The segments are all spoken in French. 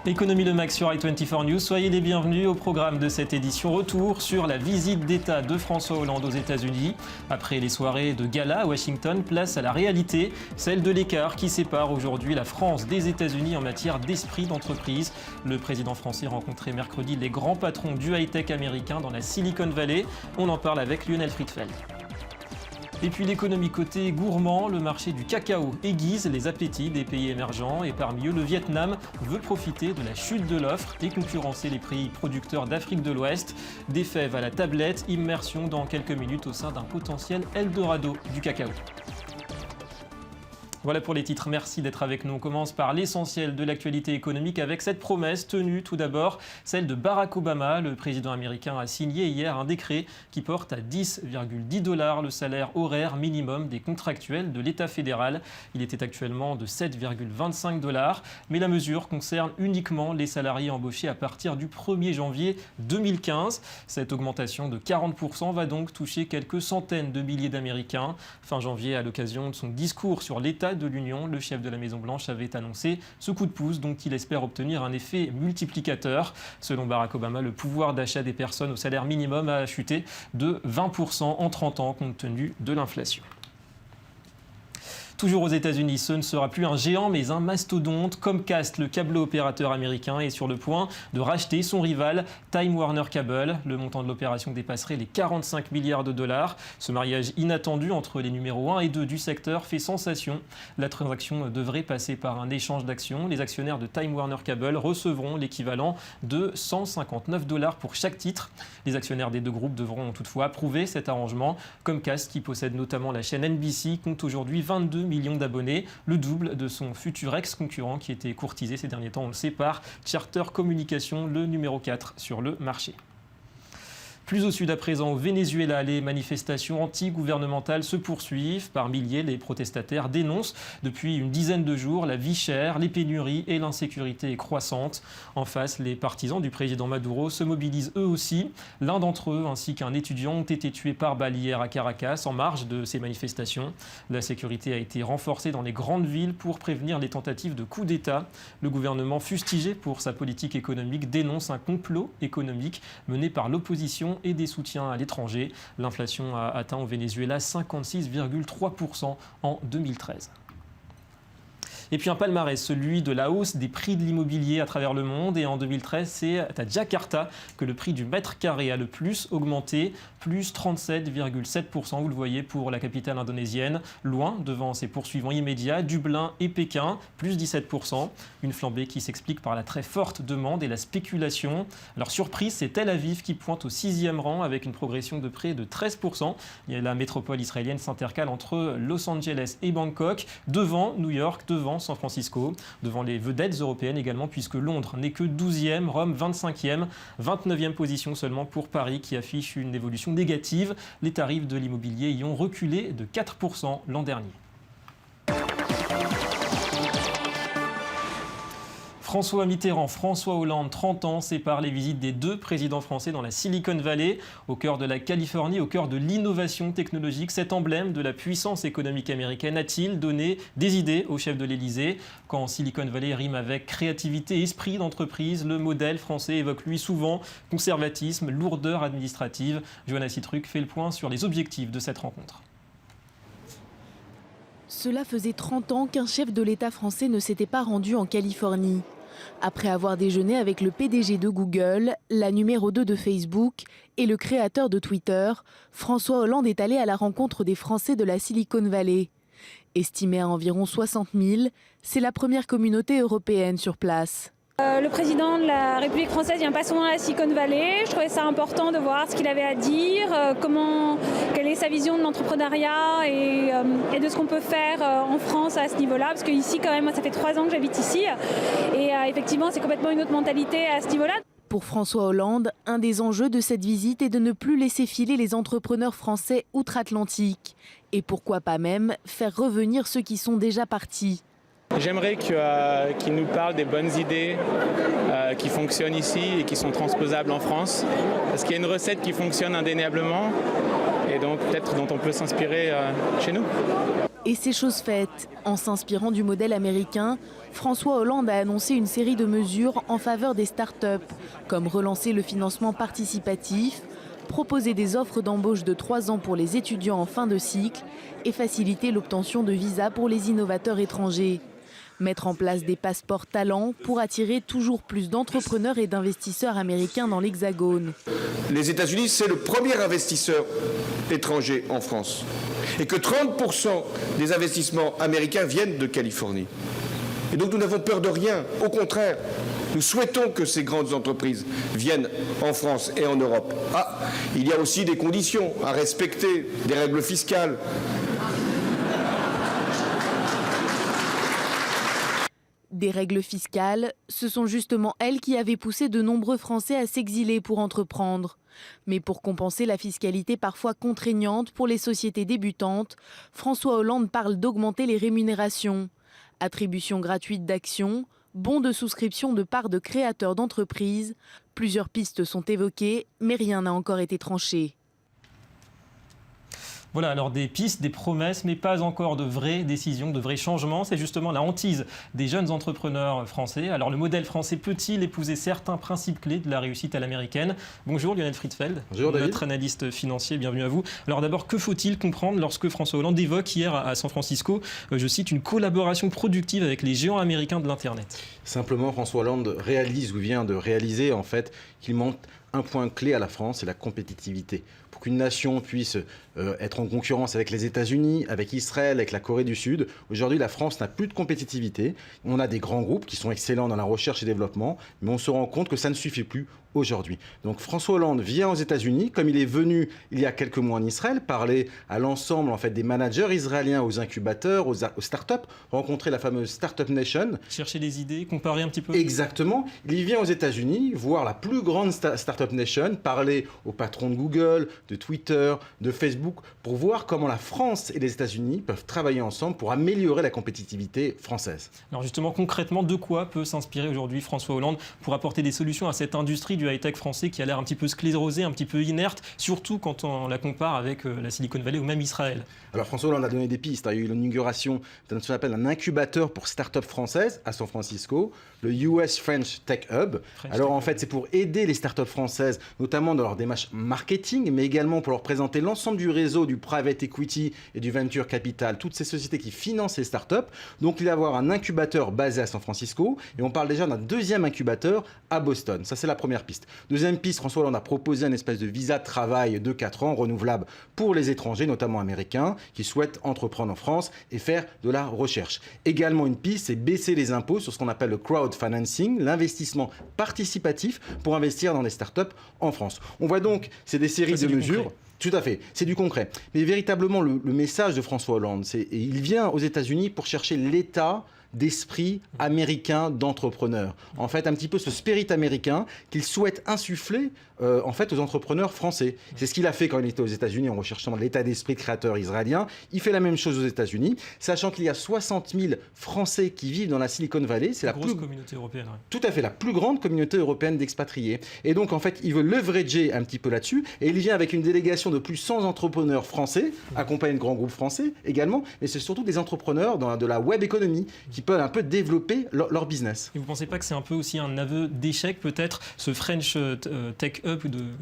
Économie Le Max sur i24 News, soyez les bienvenus au programme de cette édition. Retour sur la visite d'État de François Hollande aux États-Unis. Après les soirées de gala à Washington, place à la réalité, celle de l'écart qui sépare aujourd'hui la France des États-Unis en matière d'esprit d'entreprise. Le président français rencontrait mercredi les grands patrons du high-tech américain dans la Silicon Valley. On en parle avec Lionel Friedfeld. Et puis l'économie côté gourmand, le marché du cacao aiguise les appétits des pays émergents et parmi eux le Vietnam veut profiter de la chute de l'offre et concurrencer les pays producteurs d'Afrique de l'Ouest. Des fèves à la tablette, immersion dans quelques minutes au sein d'un potentiel Eldorado du cacao. Voilà pour les titres, merci d'être avec nous. On commence par l'essentiel de l'actualité économique avec cette promesse tenue tout d'abord, celle de Barack Obama. Le président américain a signé hier un décret qui porte à 10,10 $ le salaire horaire minimum des contractuels de l'État fédéral. Il était actuellement de 7,25 $, mais la mesure concerne uniquement les salariés embauchés à partir du 1er janvier 2015. Cette augmentation de 40% va donc toucher quelques centaines de milliers d'Américains. Fin janvier, à l'occasion de son discours sur l'état de l'Union, le chef de la Maison-Blanche avait annoncé ce coup de pouce dont il espère obtenir un effet multiplicateur. Selon Barack Obama, le pouvoir d'achat des personnes au salaire minimum a chuté de 20% en 30 ans compte tenu de l'inflation. Toujours aux États-Unis, ce ne sera plus un géant mais un mastodonte. Comcast, le câblo-opérateur américain, est sur le point de racheter son rival Time Warner Cable. Le montant de l'opération dépasserait les 45 milliards de dollars. Ce mariage inattendu entre les numéros 1 et 2 du secteur fait sensation. La transaction devrait passer par un échange d'actions. Les actionnaires de Time Warner Cable recevront l'équivalent de 159 $ pour chaque titre. Les actionnaires des deux groupes devront toutefois approuver cet arrangement. Comcast, qui possède notamment la chaîne NBC, compte aujourd'hui 22 millions d'abonnés, le double de son futur ex-concurrent qui était courtisé ces derniers temps, on le sait, par Charter Communications, le numéro 4 sur le marché. Plus au sud à présent, au Venezuela, les manifestations anti-gouvernementales se poursuivent. Par milliers, les protestataires dénoncent depuis une dizaine de jours la vie chère, les pénuries et l'insécurité croissante. En face, les partisans du président Maduro se mobilisent eux aussi. L'un d'entre eux, ainsi qu'un étudiant, ont été tués par balle hier à Caracas, en marge de ces manifestations. La sécurité a été renforcée dans les grandes villes pour prévenir les tentatives de coup d'État. Le gouvernement, fustigé pour sa politique économique, dénonce un complot économique mené par l'opposition et des soutiens à l'étranger. L'inflation a atteint au Venezuela 56,3% en 2013. Et puis un palmarès, celui de la hausse des prix de l'immobilier à travers le monde. Et en 2013, c'est à Jakarta que le prix du mètre carré a le plus augmenté, plus 37,7%, vous le voyez, pour la capitale indonésienne, loin devant ses poursuivants immédiats, Dublin et Pékin, plus 17%. Une flambée qui s'explique par la très forte demande et la spéculation. Alors surprise, c'est Tel Aviv qui pointe au 6e rang avec une progression de près de 13%. La métropole israélienne s'intercale entre Los Angeles et Bangkok, devant New York, devant San Francisco, devant les vedettes européennes également, puisque Londres n'est que 12e, Rome 25e, 29e position seulement pour Paris qui affiche une évolution négative. Les tarifs de l'immobilier y ont reculé de 4% l'an dernier. François Mitterrand, François Hollande, 30 ans, séparent les visites des deux présidents français dans la Silicon Valley, au cœur de la Californie, au cœur de l'innovation technologique. Cet emblème de la puissance économique américaine a-t-il donné des idées au chef de l'Élysée? Quand Silicon Valley rime avec créativité et esprit d'entreprise, le modèle français évoque lui souvent conservatisme, lourdeur administrative. Johanna Citruc fait le point sur les objectifs de cette rencontre. Cela faisait 30 ans qu'un chef de l'État français ne s'était pas rendu en Californie. Après avoir déjeuné avec le PDG de Google, la numéro 2 de Facebook et le créateur de Twitter, François Hollande est allé à la rencontre des Français de la Silicon Valley. Estimé à environ 60 000, c'est la première communauté européenne sur place. Le président de la République française vient pas souvent à la Silicon Valley. Je trouvais ça important de voir ce qu'il avait à dire, quelle est sa vision de l'entrepreneuriat et de ce qu'on peut faire en France à ce niveau-là. Parce qu'ici, quand même, moi, ça fait 3 ans que j'habite ici. Et effectivement, c'est complètement une autre mentalité à ce niveau-là. Pour François Hollande, un des enjeux de cette visite est de ne plus laisser filer les entrepreneurs français outre-Atlantique. Et pourquoi pas même faire revenir ceux qui sont déjà partis. J'aimerais qu'il nous parle des bonnes idées qui fonctionnent ici et qui sont transposables en France. Parce qu'il y a une recette qui fonctionne indéniablement et donc peut-être dont on peut s'inspirer chez nous. Et c'est chose faite. En s'inspirant du modèle américain, François Hollande a annoncé une série de mesures en faveur des start-up, comme relancer le financement participatif, proposer des offres d'embauche de 3 ans pour les étudiants en fin de cycle et faciliter l'obtention de visas pour les innovateurs étrangers. Mettre en place des passeports talents pour attirer toujours plus d'entrepreneurs et d'investisseurs américains dans l'Hexagone. Les États-Unis, c'est le premier investisseur étranger en France. Et que 30% des investissements américains viennent de Californie. Et donc nous n'avons peur de rien. Au contraire, nous souhaitons que ces grandes entreprises viennent en France et en Europe. Ah, il y a aussi des conditions à respecter, des règles fiscales. Des règles fiscales, ce sont justement elles qui avaient poussé de nombreux Français à s'exiler pour entreprendre. Mais pour compenser la fiscalité parfois contraignante pour les sociétés débutantes, François Hollande parle d'augmenter les rémunérations. Attribution gratuite d'actions, bons de souscription de parts de créateurs d'entreprises. Plusieurs pistes sont évoquées, mais rien n'a encore été tranché. Voilà, alors des pistes, des promesses, mais pas encore de vraies décisions, de vrais changements. C'est justement la hantise des jeunes entrepreneurs français. Alors le modèle français peut-il épouser certains principes clés de la réussite à l'américaine? Bonjour Lionel Friedfeld, notre analyste financier, bienvenue à vous. Alors d'abord, que faut-il comprendre lorsque François Hollande évoque hier à San Francisco, je cite, une collaboration productive avec les géants américains de l'Internet? Simplement, François Hollande réalise ou vient de réaliser en fait qu'il manque un point clé à la France, c'est la compétitivité. Pour qu'une nation puisse être en concurrence avec les États-Unis, avec Israël, avec la Corée du Sud, aujourd'hui la France n'a plus de compétitivité. On a des grands groupes qui sont excellents dans la recherche et développement, mais on se rend compte que ça ne suffit plus aujourd'hui. Donc François Hollande vient aux États-Unis, comme il est venu il y a quelques mois en Israël, parler à l'ensemble en fait, des managers israéliens, aux incubateurs, aux startups, rencontrer la fameuse Startup Nation. Chercher des idées, comparer un petit peu. Exactement. Il vient aux États-Unis, voir la plus grande Startup Nation, parler aux patrons de Google, de Twitter, de Facebook, pour voir comment la France et les États-Unis peuvent travailler ensemble pour améliorer la compétitivité française. Alors justement, concrètement, de quoi peut s'inspirer aujourd'hui François Hollande pour apporter des solutions à cette industrie du high-tech français qui a l'air un petit peu sclérosée, un petit peu inerte, surtout quand on la compare avec la Silicon Valley ou même Israël? Alors François Hollande a donné des pistes. Il y a eu l'inauguration de ce qu'on appelle un incubateur pour start-up françaises à San Francisco, le US French Tech Hub. Alors en fait, c'est pour aider les start-up françaises, notamment dans leur démarche marketing, mais également pour leur présenter l'ensemble du réseau du private equity et du venture capital, toutes ces sociétés qui financent les start-up. Donc il va y avoir un incubateur basé à San Francisco et on parle déjà d'un deuxième incubateur à Boston. Ça, c'est la première piste. Deuxième piste, François Hollande a proposé un espèce de visa de travail de 4 ans renouvelable pour les étrangers, notamment américains, qui souhaitent entreprendre en France et faire de la recherche. Également une piste, c'est baisser les impôts sur ce qu'on appelle le crowdfinancing, l'investissement participatif pour investir dans les startups en France. On voit donc, c'est des séries de mesures. Concret. Tout à fait, c'est du concret. Mais véritablement, le message de François Hollande, c'est il vient aux États-Unis pour chercher l'état d'esprit américain d'entrepreneur. En fait, un petit peu ce spirit américain qu'il souhaite insuffler en fait, aux entrepreneurs français. C'est ce qu'il a fait quand il était aux États-Unis en recherchant l'état d'esprit de créateur israélien. Il fait la même chose aux États-Unis, sachant qu'il y a 60 000 Français qui vivent dans la Silicon Valley. C'est la grosse communauté européenne. Ouais. Tout à fait, la plus grande communauté européenne d'expatriés. Et donc, en fait, il veut leverager un petit peu là-dessus. Et il vient avec une délégation de plus de 100 entrepreneurs français, accompagnés de grands groupes français également. Mais c'est surtout des entrepreneurs de la web économie qui peuvent un peu développer leur business. Et vous ne pensez pas que c'est un peu aussi un aveu d'échec, peut-être, ce French Tech Hub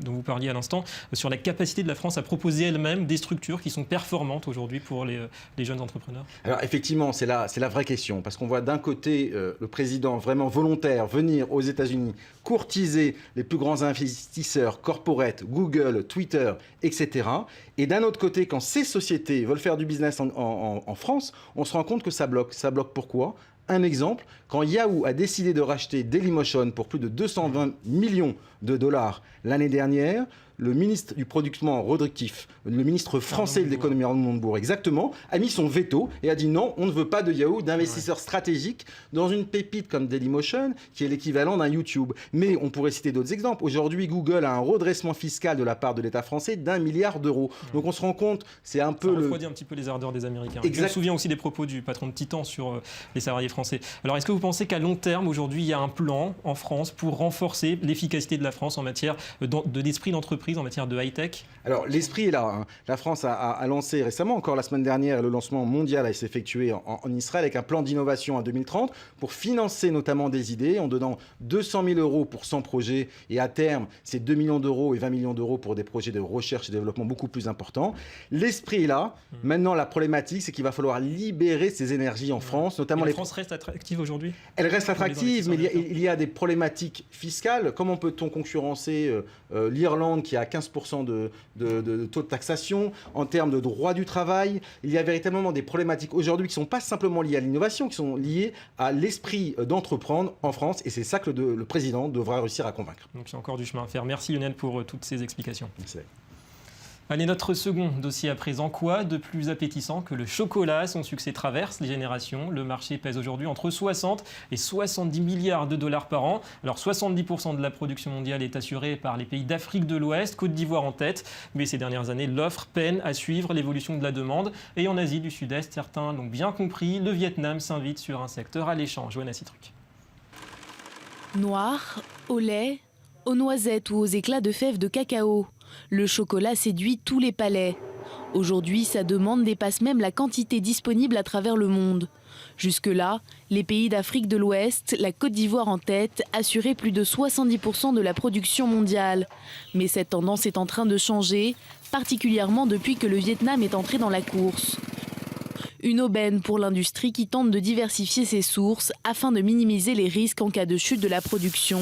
dont vous parliez à l'instant, sur la capacité de la France à proposer elle-même des structures qui sont performantes aujourd'hui pour les jeunes entrepreneurs? Alors effectivement, c'est la vraie question, parce qu'on voit d'un côté le président vraiment volontaire venir aux États-Unis courtiser les plus grands investisseurs corporate, Google, Twitter, etc. Et d'un autre côté, quand ces sociétés veulent faire du business en France, on se rend compte que ça bloque. Ça bloque pourquoi? Un exemple, quand Yahoo a décidé de racheter Dailymotion pour plus de 220 millions de dollars. L'année dernière, le ministre du producteur productif, le ministre français de l'économie, Arnaud Montebourg, exactement, a mis son veto et a dit non, on ne veut pas de Yahoo, d'investisseurs stratégiques dans une pépite comme Dailymotion, qui est l'équivalent d'un YouTube. Mais on pourrait citer d'autres exemples. Aujourd'hui, Google a un redressement fiscal de la part de l'État français d'1 milliard d'euros. Donc on se rend compte, c'est un peu... Ça refroidit un petit peu les ardeurs des Américains. Je me souviens aussi des propos du patron de Titan sur les salariés français. Alors est-ce que vous pensez qu'à long terme, aujourd'hui, il y a un plan en France pour renforcer l'efficacité de la France en matière d'esprit d'entreprise, en matière de high-tech? Alors l'esprit est là. Hein. La France a lancé récemment, encore la semaine dernière, le lancement mondial s'est effectué en Israël avec un plan d'innovation en 2030 pour financer notamment des idées en donnant 200 000 euros pour 100 projets et à terme, c'est 2 millions d'euros et 20 millions d'euros pour des projets de recherche et développement beaucoup plus importants. L'esprit est là. Maintenant, la problématique, c'est qu'il va falloir libérer ces énergies en France, notamment la France reste attractive aujourd'hui? Elle reste attractive, mais il y a des problématiques fiscales. Comment peut-on concurrencer l'Irlande qui a 15% de taux de taxation en termes de droit du travail? Il y a véritablement des problématiques aujourd'hui qui ne sont pas simplement liées à l'innovation, qui sont liées à l'esprit d'entreprendre en France. Et c'est ça que le président devra réussir à convaincre. Donc il y a encore du chemin à faire. Merci Lionel pour toutes ces explications. Merci. Allez, notre second dossier à présent. Quoi de plus appétissant que le chocolat? Son succès traverse les générations. Le marché pèse aujourd'hui entre 60 et 70 milliards de dollars par an. Alors 70% de la production mondiale est assurée par les pays d'Afrique de l'Ouest, Côte d'Ivoire en tête. Mais ces dernières années, l'offre peine à suivre l'évolution de la demande. Et en Asie du Sud-Est, certains l'ont bien compris, le Vietnam s'invite sur un secteur alléchant. Joanna Citruc. Noir, au lait, aux noisettes ou aux éclats de fèves de cacao. Le chocolat séduit tous les palais. Aujourd'hui, sa demande dépasse même la quantité disponible à travers le monde. Jusque-là, les pays d'Afrique de l'Ouest, la Côte d'Ivoire en tête, assuraient plus de 70% de la production mondiale. Mais cette tendance est en train de changer, particulièrement depuis que le Vietnam est entré dans la course. Une aubaine pour l'industrie qui tente de diversifier ses sources afin de minimiser les risques en cas de chute de la production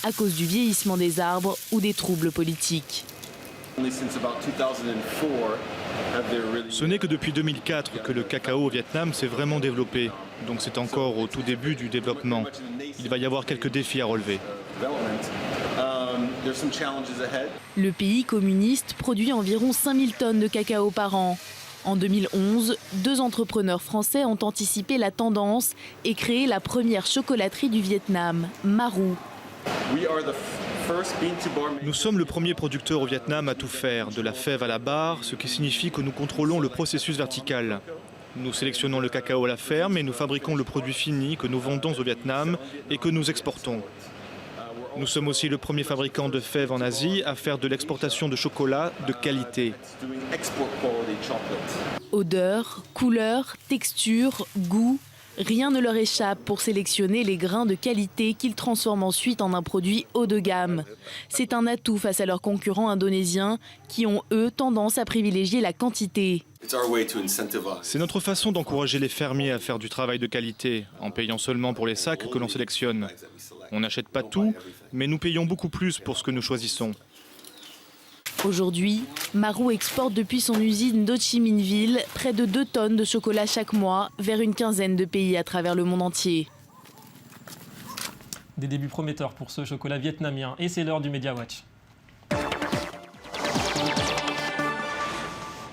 à cause du vieillissement des arbres ou des troubles politiques. Ce n'est que depuis 2004 que le cacao au Vietnam s'est vraiment développé. Donc c'est encore au tout début du développement. Il va y avoir quelques défis à relever. Le pays communiste produit environ 5000 tonnes de cacao par an. En 2011, 2 entrepreneurs français ont anticipé la tendance et créé la première chocolaterie du Vietnam, Marou. Nous sommes le premier producteur au Vietnam à tout faire, de la fève à la barre, ce qui signifie que nous contrôlons le processus vertical. Nous sélectionnons le cacao à la ferme et nous fabriquons le produit fini que nous vendons au Vietnam et que nous exportons. Nous sommes aussi le premier fabricant de fèves en Asie à faire de l'exportation de chocolat de qualité. Odeur, couleur, texture, goût, rien ne leur échappe pour sélectionner les grains de qualité qu'ils transforment ensuite en un produit haut de gamme. C'est un atout face à leurs concurrents indonésiens qui ont, eux, tendance à privilégier la quantité. C'est notre façon d'encourager les fermiers à faire du travail de qualité, en payant seulement pour les sacs que l'on sélectionne. On n'achète pas tout, mais nous payons beaucoup plus pour ce que nous choisissons. Aujourd'hui, Marou exporte depuis son usine d'Ho Chi Minh Ville près de 2 tonnes de chocolat chaque mois vers une quinzaine de pays à travers le monde entier. Des débuts prometteurs pour ce chocolat vietnamien. Et c'est l'heure du Media Watch.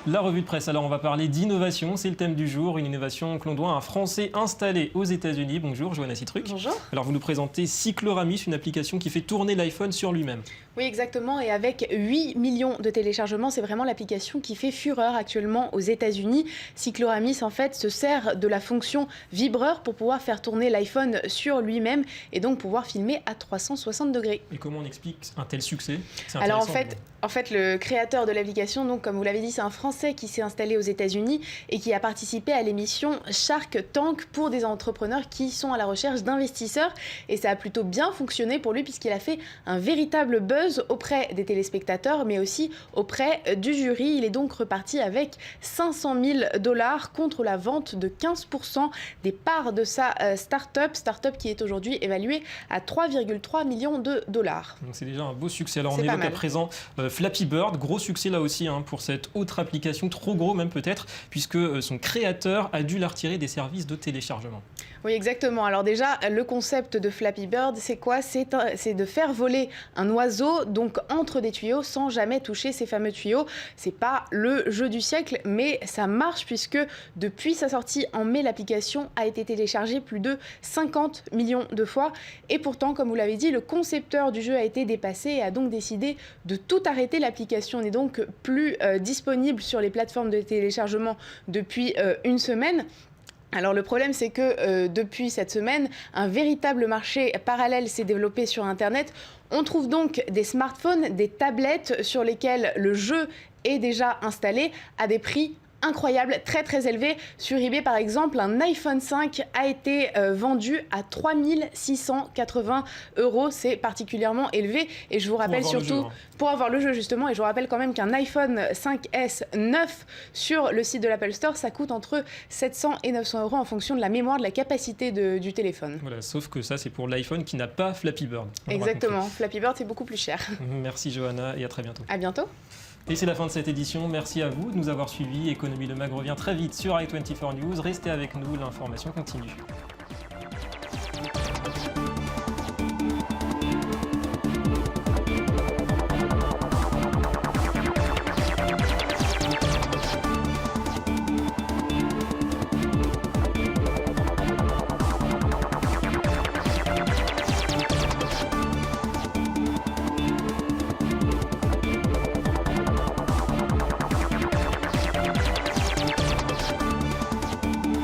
La revue de presse, alors on va parler d'innovation, c'est le thème du jour, une innovation que l'on doit à un Français installé aux États-Unis. Bonjour Joanna Citruc. Bonjour. Alors vous nous présentez Cycloramis, une application qui fait tourner l'iPhone sur lui-même. Oui, exactement, et avec 8 millions de téléchargements, c'est vraiment l'application qui fait fureur actuellement aux États-Unis. Cycloramis, en fait, se sert de la fonction vibreur pour pouvoir faire tourner l'iPhone sur lui-même et donc pouvoir filmer à 360 degrés. Et comment on explique un tel succès? Alors en fait, le créateur de l'application, donc comme vous l'avez dit, c'est un Français qui s'est installé aux États-Unis et qui a participé à l'émission Shark Tank pour des entrepreneurs qui sont à la recherche d'investisseurs. Et ça a plutôt bien fonctionné pour lui puisqu'il a fait un véritable buzz auprès des téléspectateurs, mais aussi auprès du jury. Il est donc reparti avec 500 000 $ contre la vente de 15% des parts de sa start-up qui est aujourd'hui évaluée à 3,3 millions de $. Donc c'est déjà un beau succès. Alors on évoque à présent Flappy Bird, gros succès là aussi pour cette autre application l'application, trop gros même peut-être, puisque son créateur a dû la retirer des services de téléchargement. Oui, exactement. Alors déjà, le concept de Flappy Bird, c'est quoi? C'est de faire voler un oiseau donc entre des tuyaux sans jamais toucher ces fameux tuyaux. C'est pas le jeu du siècle, mais ça marche puisque depuis sa sortie en mai, l'application a été téléchargée plus de 50 millions de fois. Et pourtant, comme vous l'avez dit, le concepteur du jeu a été dépassé et a donc décidé de tout arrêter. L'application n'est donc plus disponible sur les plateformes de téléchargement depuis une semaine. Alors le problème, c'est que depuis cette semaine, un véritable marché parallèle s'est développé sur Internet. On trouve donc des smartphones, des tablettes sur lesquelles le jeu est déjà installé à des prix incroyable, très très élevé. Sur eBay par exemple, un iPhone 5 a été vendu à 3 680 €. C'est particulièrement élevé et je vous rappelle surtout pour avoir le jeu justement, et je vous rappelle quand même qu'un iPhone 5S neuf sur le site de l'Apple Store, ça coûte entre 700 et 900 € en fonction de la mémoire, de la capacité du téléphone. Voilà, sauf que ça c'est pour l'iPhone qui n'a pas Flappy Bird. Exactement, Flappy Bird c'est beaucoup plus cher. Merci Johanna et à très bientôt. À bientôt. Et c'est la fin de cette édition. Merci à vous de nous avoir suivis. Économie Le Mag revient très vite sur i24 News. Restez avec nous, l'information continue.